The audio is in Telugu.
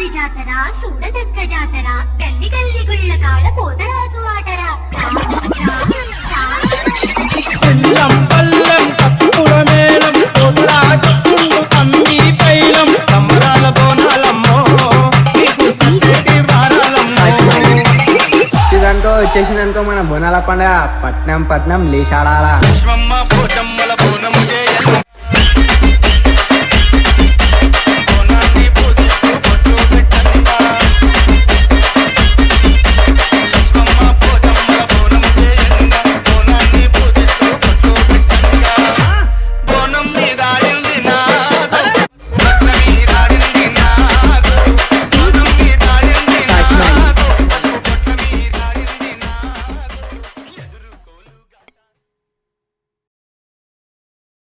అమ్మవారి జాతర చూడదగ్గ జాతర గల్లి గల్లి గుళ్ళ కాడ పోతరాజు ఆటరా పల్లం పల్లం కప్పుల మేళం పోతరాజుండు తమ్మి పైలం సంబరాల బోనాలమ్మో నీకు సంచేటి వారాలమ్మో ఇదంటూ వచ్చేసిందనుకో మన బోనాల పండుగ పట్నం లేచాడాలా విశ్వమ్మ పోచమ్మ